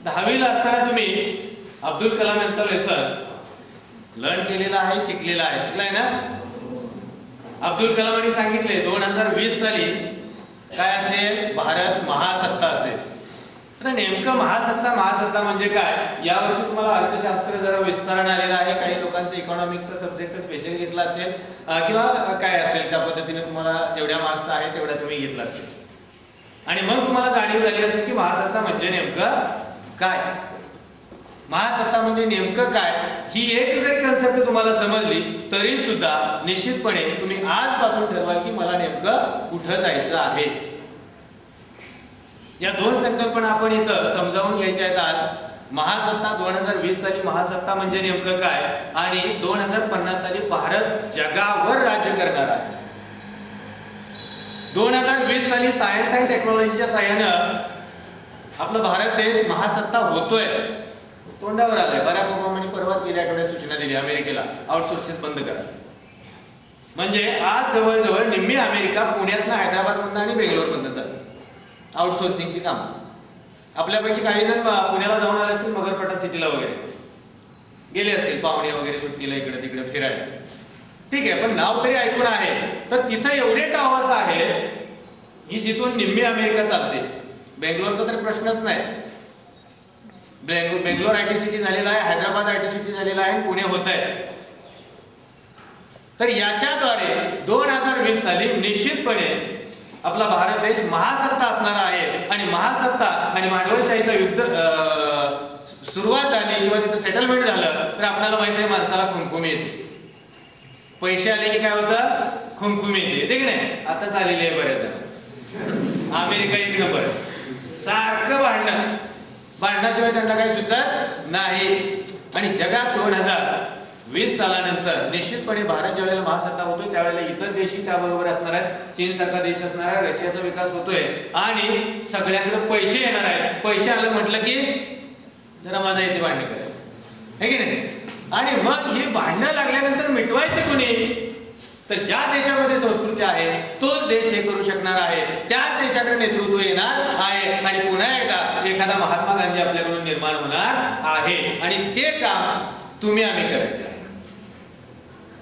10वीला असताना तुम्ही अब्दुल कलाम यांचा लेसन लर्न केलेला आहे, शिकलेला आहे, शिकलाय ना? अब्दुल कलामांनी सांगितले 2020 साली काय असेल, भारत महासत्ता असेल. आता नेमकं महासत्ता म्हणजे काय? यावर्षी तुम्हाला अर्थशास्त्र जरा विस्ताराने आलेलं आहे. काही लोकांचं इकॉनॉमिक्सचा सब्जेक्ट स्पेशल घेतला असेल किंवा काय असेल त्या पद्धतीने तुम्हाला जेवढ्या मार्क्स आहेत तेवढ्या तुम्ही घेतला असेल आणि मग तुम्हाला जाणीव झाली असेल की महासत्ता म्हणजे नेमकं काय. महासत्ता म्हणजे नेमकं काय ही एक जरी कन्सेप्ट तुम्हाला समजली तरी सुद्धा निश्चितपणे तुम्ही आजपासून ठरवाल की मला नेमकं कुठं जायचं आहे. या दोन संकल्पना आपण इथं समजावून घ्यायच्या आहेत आज. महासत्ता 2020 साली महासत्ता म्हणजे नेमकं काय आणि 2050 साली भारत जगावर राज्य करणार आहे. 2020 साली सायन्स अँड टेक्नॉलॉजीच्या साहाय्यानं आपला भारत देश महासत्ता होतोय, तोंडावर आलाय. बराक ओबामांनी परवाच गेल्या आठवड्यात सूचना दिली अमेरिकेला आउटसोर्सिंग बंद करा. म्हणजे आज जवळजवळ निम्मी अमेरिका पुण्यातनं, हैदराबादमधनं आणि बेंगलोरमधनं चालते आउटसोर्सिंगची कामं. आपल्यापैकी काही जण पुण्याला जाऊन आले असतील, मगरपट्टा सिटीला वगैरे गेले असतील पाहुणे वगैरे सुट्टीला इकडे तिकडे फिरायला. ठीक आहे, पण नाव तरी ऐकून आहे. तर तिथं एवढे टॉवर्स आहेत की जिथून निम्मी अमेरिका चालते. बेंगलोरचा तर प्रश्नच नाही. बेंगलोर आयटी सिटी झालेला आहे, हैदराबाद आयटी सिटी झालेला आहे, पुणे होत आहे. तर याच्याद्वारे 2020 साली निश्चितपणे आपला भारत देश महासत्ता असणार आहे आणि महासत्ता आणि भांडवलशाहीचं युद्ध सुरुवात झाली किंवा तिथं सेटलमेंट झालं तर आपल्याला माहिती आहे माणसाला खुमखुमी येते. पैसे आले की काय होतं, खुमखुमी येते की नाही. आता झालेली आहे बऱ्याच जण. अमेरिका एक नंबर, सारखं भांडणाशिवाय त्यांना काही सुचत नाही. आणि जगात 2020 सालानंतर निश्चितपणे भारत ज्यावेळेला महासत्ता होतोय त्यावेळेला इतर देशही त्याबरोबर असणार आहेत. चीन सारखा देश असणार आहे, रशियाचा विकास होतोय आणि सगळ्यांकडे पैसे येणार आहेत. पैसे आलं म्हटलं की जरा मजा येते भांडण करायला, है की नाही. आणि मग ही भांडणं लागल्यानंतर मिटवायचे कोणी? तर ज्या देशामध्ये संस्कृती आहे तोच देश हे करू शकणार आहे, त्याच देशाकडे नेतृत्व येणार आहे आणि पुन्हा एकदा एखादा महात्मा गांधी आपल्याकडून निर्माण होणार आहे. आणि ते काम तुम्ही आम्ही करायचं आहे.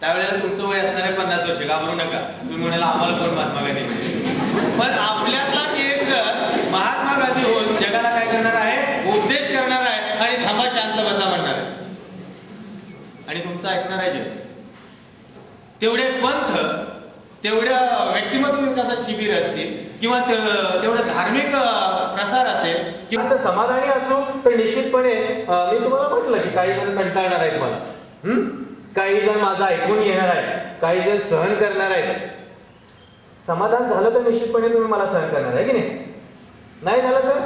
त्यावेळेला तुमचं वय असणार आहे 50 वर्ष, घाबरू नका. तुम्ही म्हणाला आम्हाला कोण महात्मा गांधी म्हणजे, पण आपल्यातला एक महात्मा गांधी होऊन जगाला काय करणार आहे, उपदेश करणार आहे आणि थांबा शांत बसा म्हणणार आहे आणि तुमचं ऐकणार आहे जग. तेवढे पंथ, तेवढं व्यक्तिमत्व विकासाचे शिबिर असतील किंवा तेवढं धार्मिक प्रसार असेल किंवा समाधानी असो तर निश्चितपणे मी तुम्हाला म्हटलं की काही जण कंटाळणार आहेत मला, काही जण माझं ऐकून येणार आहे, काही जण सहन करणार आहेत. समाधान झालं तर निश्चितपणे तुम्ही मला सहन करणार आहे की नाही झालं तर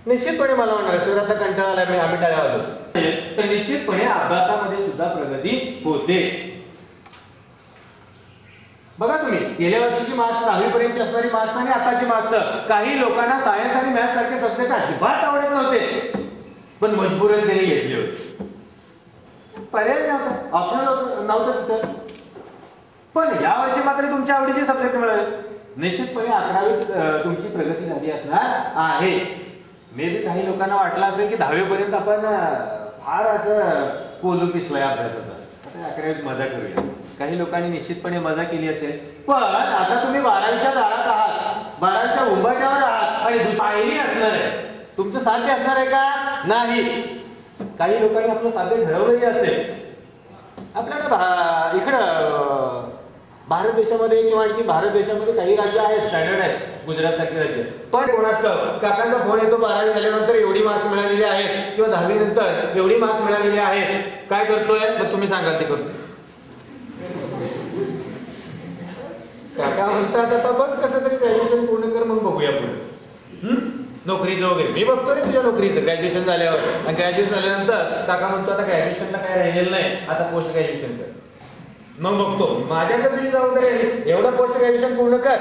निश्चितपणे मला म्हणणार सर आता कंटाळा आलाय, आम्ही टाळ्या वाजवतो. तर निश्चितपणे अभ्यासामध्ये सुद्धा प्रगती होते. बघा तुम्ही गेल्या वर्षीची मार्क्स 10वी पर्यंत असणारी मार्क्स आणि आताची मार्क्स. काही लोकांना सायन्स आणि मॅथ्स सारखे सब्जेक्ट अजिबात आवडत नव्हते पण मजबूरच त्यांनी घेतले होते. पर्याय नव्हता, ऑप्शनल नव्हतं तिथं. पण या वर्षी मात्र तुमच्या आवडीचे सब्जेक्ट मिळाले. निश्चितपणे 11वीत तुमची प्रगती झाली असणार आहे. मे बी काही लोकांना वाटलं असेल की 10वी पर्यंत आपण फार असं कोलू पिसलाय अभ्यासाचा, आता 11वीत मजा करूया. काही लोकांनी निश्चितपणे मजा केली असेल. पण आता तुम्ही 12वीच्या दारात आहात, 12वीच्या उंबरठ्यावर आहात आणि पायरी असणार आहे. तुमचं साध्य असणार आहे का? नाही. काही लोकांनी आपलं साध्य ठरवलंही असेल. आपल्याकडे इकडं भारत देशामध्ये किंवा आणखी भारत देशामध्ये काही राज्य आहेत, स्टँडर्ड आहेत, गुजरात सारखे राज्य. पण कोणाचं काकांचा फोन येतो 12वी झाल्यानंतर एवढी मार्क्स मिळालेली आहेत किंवा 10वी नंतर एवढी मार्क्स मिळालेली आहेत, काय करतोय तर तुम्ही सांगाल ते करतो. काका म्हणतात आता बघ कसं तरी ग्रॅज्युएशन पूर्ण कर मग बघूया पुढे नोकरीचं वगैरे. मी बघतो रे तुझ्या नोकरीचं ग्रॅज्युएशन झाल्यावर. आणि ग्रॅज्युएशन झाल्यानंतर काका म्हणतो आता ग्रॅज्युएशनला काय राहिलेलं नाही, आता पोस्ट ग्रॅज्युएशन कर. मग बघतो माझ्याकडे तुझी जबाबदारी आहे, एवढं पोस्ट ग्रॅज्युएशन पूर्ण कर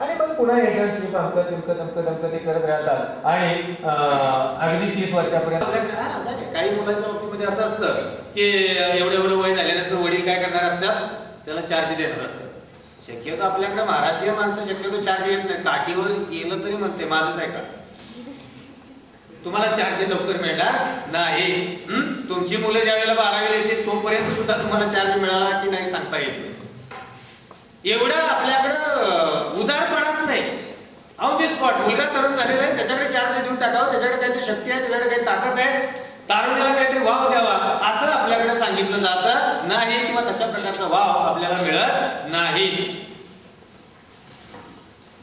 आणि मग पुन्हा इंटर्नशिप अमकं ते करत राहतात आणि अगदी 30 वर्षापर्यंत. काही मुलांच्या बाबतीमध्ये असं असतं की एवढं वय झाल्यानंतर वडील काय करणार असतात, त्याला चार्ज देणार असतात. शक्यतो आपल्याकडे महाराष्ट्रीय माणसं शक्यतो चार्ज येत नाही, काठीवर गेलं तरी म्हणते माझंच आहे का. तुम्हाला चार्ज लवकर मिळणार नाही. तुमची मुलं ज्या वेळेला 12वीला येतील तोपर्यंत सुद्धा तुम्हाला चार्ज मिळाला की नाही सांगता येत नाही. एवढं आपल्याकडं उदारपणाच नाही. ऑन दी स्पॉट मुलगा तरुण झालेला आहे, त्याच्याकडे चार्ज देऊन टाकावं, त्याच्याकडे काहीतरी शक्ती आहे, त्याच्याकडे काही ताकद आहे, तारुण्याला काहीतरी वाव द्यावा असं आपल्याकडे सांगितलं जातं नाही, किंवा तशा प्रकारचा वाव आपल्याला मिळत नाही.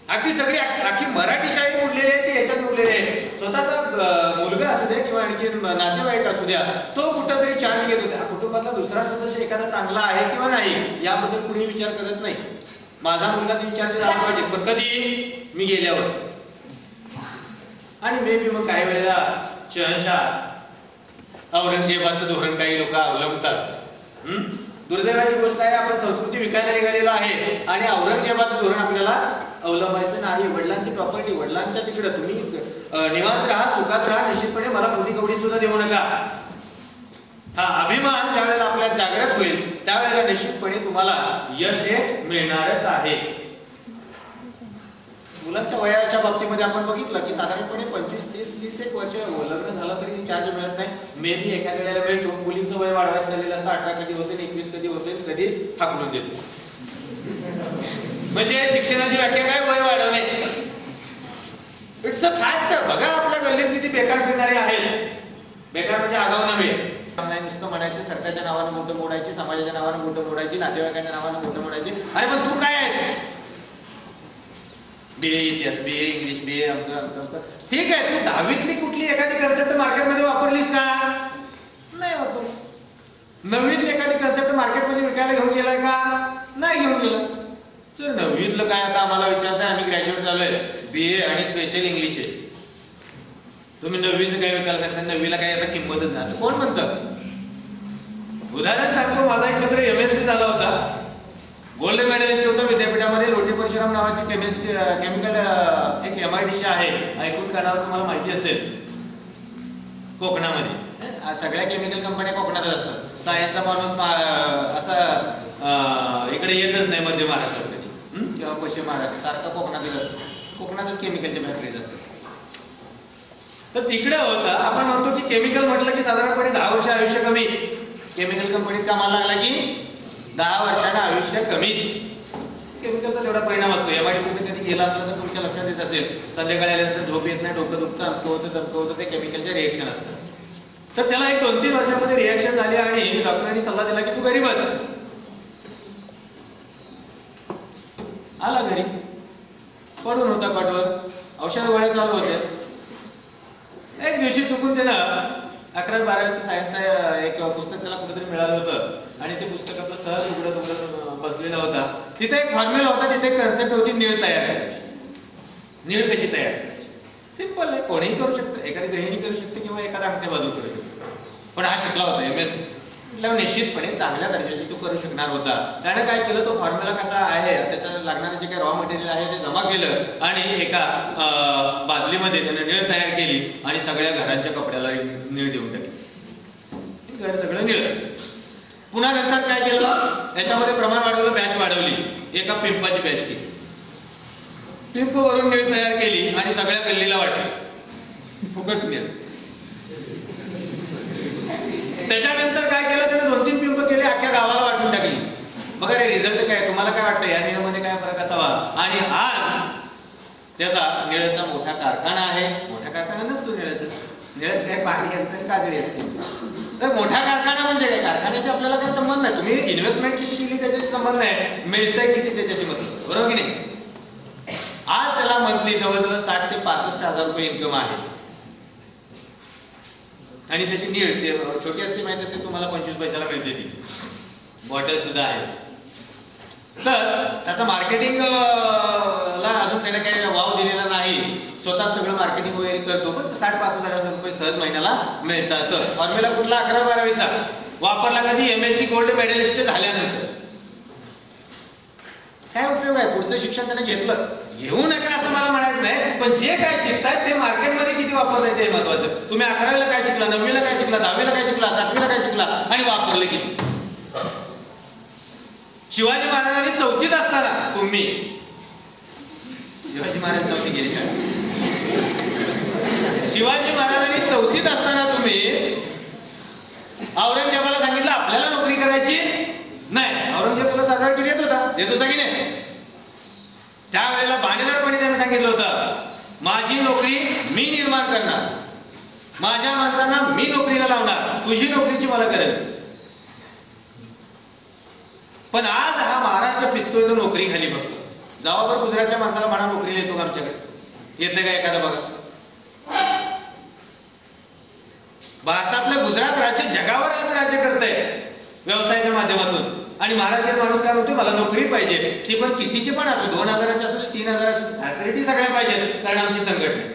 अगदी सगळी अख्खी मराठी शाळी मोडलेली आहे ती याच्यात मोडलेली आहे. स्वतःचा मुलगा असू द्या किंवा आणखी नातेवाईक असू द्या, तो कुठंतरी चार्ज घेत होता. कुटुंबातला दुसरा सदस्य एखादा चांगला आहे किंवा नाही याबद्दल कुणी विचार करत नाही. माझा मुलगाच विचार झाला पाहिजे, पण कधी मी गेल्यावर. आणि मे बी मग काही वेळेला शहनशाह औरंगजेबाचं धोरण काही लोक अवलंबतात. दुर्दैवाची गोष्ट आहे, आपण संस्कृती विकायला निघालेलो आहे आणि औरंगजेबाचं धोरण आपल्याला अवलंबायचं नाही. वडिलांची प्रॉपर्टी वडिलांच्या तिकडे तुम्ही निवांत राहा, सुखात राहा, निश्चितपणे मला कोणी कवडी सुद्धा देऊ नका. हा अभिमान ज्या वेळेला आपल्याला जागृत होईल त्यावेळेला निश्चितपणे तुम्हाला यश हे मिळणारच आहे. मुलांच्या वयाच्या बाबतीमध्ये आपण बघितलं की साधारणपणे 25-30 एक वर्ष लग्न झालं तरी चार्ज मिळत नाही. मे बी एखाद्या वेळेला मिळतो. मुलींचं वय वाढवायचं झालेलं असतं, 18 कधी होते, 21 कधी होते, कधी ठाकलून देतो. म्हणजे शिक्षणाची व्याख्या काय? वय वाढवणे. It's a fact. बघा आपल्या गल्लीत किती बेकार फिरणारे आहेत. बेकार म्हणजे आगाऊ नव्हे. नुसतं म्हणायचं सरकारच्या नावानं मोठं मोडायची, समाजाच्या नावानं मोठं मोडायची, नातेवाईकांच्या नावानं मोठं मोडायची. अरे पण तू काय आहेस? BA इतिहास, BA इंग्लिश, BA अमक. ठीक आहे, तू 10वीतली कुठली एखादी कन्सेप्ट मार्केटमध्ये वापरलीस का? नाही वापर. 9वीतली एखादी कन्सेप्ट मार्केटमध्ये विकायला घेऊन गेलाय का? नाही घेऊन गेला. तर 9वीतलं काय आता आम्हाला विचारताय, आम्ही ग्रॅज्युएट झालोय, BA आणि स्पेशल इंग्लिश आहे, तुम्ही 9वीचं काय विकायला सांगता? 9वीला काय आता किंमतच नाही असं कोण म्हणतं? उदाहरण सांगतो, माझा एक मित्र MSc झाला होता, गोल्ड मेडलिस्ट होता विद्यापीठामध्ये. लोटे परशुराम नावाची केमिकल एक MIDC आहे, ऐकून काढावं, तुम्हाला माहिती असेल. कोकणामध्ये सगळ्या केमिकल कंपन्या कोकणातच असतात. सायन्सचा माणूस असा इकडे येतच नाही मध्य महाराष्ट्रात कधी किंवा पश्चिम महाराष्ट्र, सारखं कोकणातच असतं. कोकणातच केमिकलच्या फॅक्टरीज असतात. तर तिकडे होता. आपण म्हणतो की केमिकल म्हटलं की साधारणपणे 10 वर्ष आयुष्य कमी. केमिकल कंपनीत कामाला लागला की 10 वर्षांना आयुष्य कमीच. केमिकलचा तेवढा परिणाम असतो. MIDC मध्ये कधी गेला असला तर तुमच्या लक्षात येत असेल, संध्याकाळी आल्यानंतर झोप येत नाही, डोकं दुखतं, अमकं होतं, तमकं होतं, ते केमिकलचे रिएक्शन असतं. तर त्याला एक 2-3 वर्षामध्ये रिएक्शन झाली आणि डॉक्टरांनी सल्ला दिला की तू घरी बस. आला घरी, पडून होता कटवर, औषध गोळ्या चालू होते. एक दिवशी चुकून त्यानं 11वी-12वीचं सायन्सचं एक पुस्तक त्याला कुठेतरी मिळालं होतं आणि ते पुस्तक आपलं सहज उघडत बसलेलं होता. तिथे एक फॉर्म्युला होता, तिथे एक कन्सेप्ट होती, नीळ तयार करायची. नीळ कशी तयार करायची? सिंपल आहे, कोणीही करू शकतं. एखादी गृहिणी करू शकते किंवा एखादा अंगठ्या बाजू करू शकतो. पण हा शिकला होता MSc, निश्चितपणे चांगल्या दर्जाची तो करू शकणार होता. त्याने काय केलं, तो फॉर्म्युला कसा आहे, त्याचा लागणारे जे काही रॉ मटेरियल आहे ते जमा केलं आणि एका बादलीमध्ये त्याने नीळ तयार केली आणि सगळ्या घरांच्या कपड्याला नीळ देऊन टाकली. घर सगळं नीळ. पुन्हा नंतर काय केलं, याच्यामध्ये प्रमाण वाढवलं, बॅच वाढवली, एका पिंपाची बॅच केली, पिंप वरून नीळ तयार केली आणि सगळ्या गल्लीला वाटली, फुकट नीळ. त्याच्यानंतर काय केलं, त्याने 2-3 पिंप केले, अख्ख्या गावाला वाटून टाकली. बघा रे रिझल्ट काय, तुम्हाला काय वाटतं या नीळमध्ये काय फरक असावा? आणि आज त्याचा निळाचा मोठा कारखाना आहे. मोठा कारखाना नसतो निळाचा, निळात काय पाणी असते, काजळी असते. तर मोठा कारखाना म्हणजे काय, कारखान्याशी आपल्याला काही संबंध नाही. तुम्ही इन्व्हेस्टमेंट किती केली त्याच्याशी संबंध नाही, मिळतंय किती त्याच्याशी मतलब, बरोबर की नाही? आज त्याला मंथली जवळजवळ 60,000 ते 65,000 रुपये इन्कम आहे. आणि त्याची नीळ ते छोटी असते, माहिती असेल तुम्हाला, 25 पैशाला मिळते ती. बॉटल सुद्धा आहेत. तर त्याचा मार्केटिंग ला अजून त्याने काही वाव दिलेला नाही, स्वतः सगळं मार्केटिंग वगैरे करतो, पण 60-65,000 रुपये सहज महिन्याला मिळतात. फॉर्म्युला कुठला? 11वी-12वीचा वापरला कधी? MSc गोल्ड मेडलिस्ट झाल्यानंतर. काय उपयोग आहे? पुढचं शिक्षण त्याने घेतलं, घेऊ नका असं मला म्हणायचं नाही, पण जे काय शिकताय ते मार्केटमध्ये किती वापरताय ते महत्वाचं. तुम्ही 11वीला काय शिकला, 9वीला काय शिकला, 10वीला काय शिकला, 7वीला काय शिकला आणि वापरलं किती? शिवाजी महाराजांनी 4थीत असताना तुम्ही, शिवाजी महाराज 4थी गेले का? शिवाजी महाराजांनी देत होता की नाही? त्यावेळेला बाणेदारपणे त्याने सांगितलं होतं, माझी नोकरी मी निर्माण करणार, माझ्या माणसांना मी नोकरीला लावणार, तुझी नोकरीची मला गरज. पण आज हा महाराष्ट्र पिचतोय तो नोकरी खाली बघतो. जावा तर गुजरातच्या माणसाला म्हणा नोकरीला येतो का आमच्याकडे? येते का एखादा बघा. भारतातलं गुजरात राज्य जगावर आज राज्य करतंय व्यवसायाच्या माध्यमातून. आणि महाराष्ट्रीयन माणूस काय म्हणतो, मला नोकरी पाहिजे, ती पण कितीची पण असो, 2000ची असो 3000 असो, फॅसिलिटी सगळ्या पाहिजेत. कारण आमची संघटना,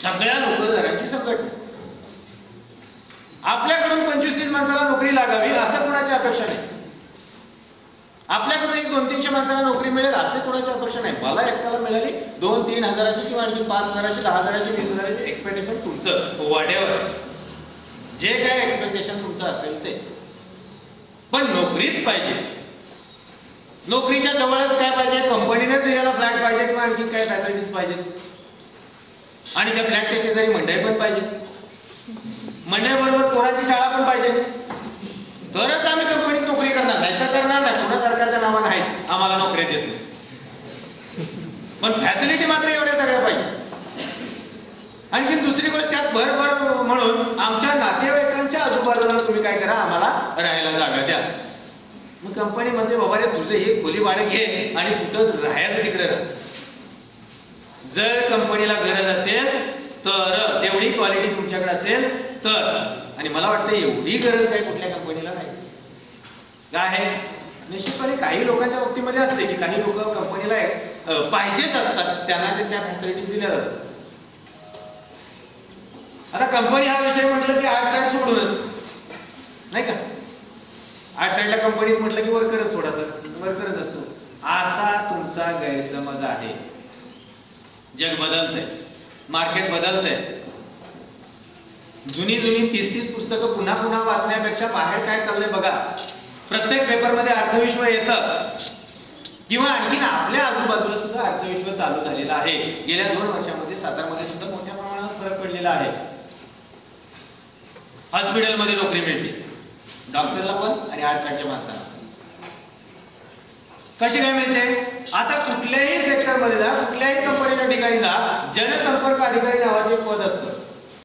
सगळ्या नोकरदारांची संघटना. आपल्याकडून 25-30 माणसाला नोकरी लागावी असं कोणाची अपेक्षा नाही. आपल्याकडून 1-2-300 माणसाला नोकरी मिळेल असे कोणाची अपेक्षा नाही. मला एकट्याला मिळाली 2-3 हजाराची किंवा आणखी 5 हजाराची, 10 हजाराची, 20 हजाराची एक्सपेक्टेशन तुमचं वाड्यावर, जे काय एक्सपेक्टेशन तुमचं असेल ते. पण नोकरीच पाहिजे. नोकरीच्या जवळच काय पाहिजे, कंपनीने दिलेला फ्लॅट पाहिजे किंवा आणखी काय फॅसिलिटीज पाहिजे. आणि त्या फ्लॅटच्या शेजारी मंडई पण पाहिजे, मंडईबरोबर पोरांची शाळा पण पाहिजे. तरच आम्ही कंपनीत नोकरी करणार, नाही तर करणार नाही. पुन्हा सरकारच्या नावानं आहेत आम्हाला नोकरी देत नाही. पण फॅसिलिटी मात्र एवढ्या सगळ्या पाहिजे. आणखी दुसरी गोष्ट त्यात भर म्हणून आमच्या नातेवाईकांच्या आजूबाजूला तुम्ही काय करा, आम्हाला राहायला जागा द्या. मग कंपनी म्हणते, बाबा रे तुझं हे खोली भाडे घे आणि कुठं राहायचं तिकडे राहा. जर कंपनीला गरज असेल तर, तेवढी क्वालिटी तुमच्याकडे असेल तर. आणि मला वाटतं एवढी गरज काय कुठल्या कंपनीला नाही. काय आहे, निश्चितपणे काही लोकांच्या बाबतीमध्ये असते की काही लोक कंपनीला पाहिजेच असतात, त्यांना जे त्या फॅसिलिटीज दिल्या जातात. आता कंपनी हा विषय म्हटलं की आर्ट साइड सोडूनच नाही का, आर्ट साइडला कंपनीत म्हटलं की वर्करच, थोडासा वर्करच असतो, असा तुमचा गैरसमज आहे. जग बदलतंय, मार्केट बदलतंय. जुनी 30 पुस्तकं पुन्हा पुन्हा वाचण्यापेक्षा बाहेर काय चाललंय बघा. प्रत्येक पेपरमध्ये अर्थविश्व येतं किंवा आणखीन आपल्या आजूबाजूला सुद्धा अर्थविश्व चालू झालेलं आहे. गेल्या 2 वर्षांमध्ये सातारमध्ये सुद्धा मोठ्या प्रमाणात फरक पडलेला आहे. हॉस्पिटलमध्ये नोकरी मिळते डॉक्टरला पण आणि आर्ट साइडच्या माणसाला. कशी काय मिळते? आता कुठल्याही सेक्टरमध्ये जा, कुठल्याही कंपनीच्या ठिकाणी जा, जनसंपर्क अधिकारी नावाचे पद असतं.